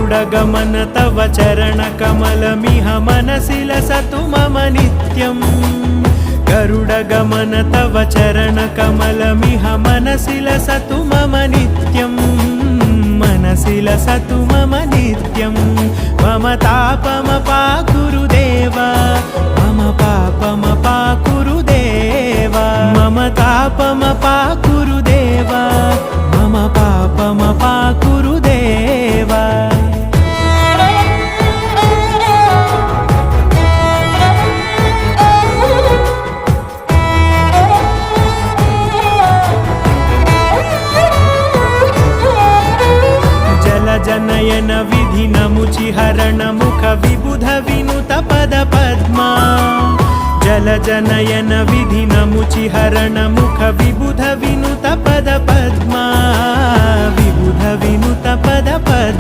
गरुडगमन तव चरणकमलमिह मनसि लसतु मम नित्यम् गरुडगमन तव चरणकमलमिह मनसि लसतु मम नित्यम् मनसि लसतु मम नित्यम् मम तापमपाकुरु देव मम पापमपाकुरु देव मम तापमपाकुरु देव मम पापमपाकुरु देव जनयन विधि नमुचिहरण मुख विबुध विनुत पद पद्मा जल जनयन विधि नमुचिहरण मुख विबुध विनुत पद पद्मा विबुध विनुत पद पद्मा।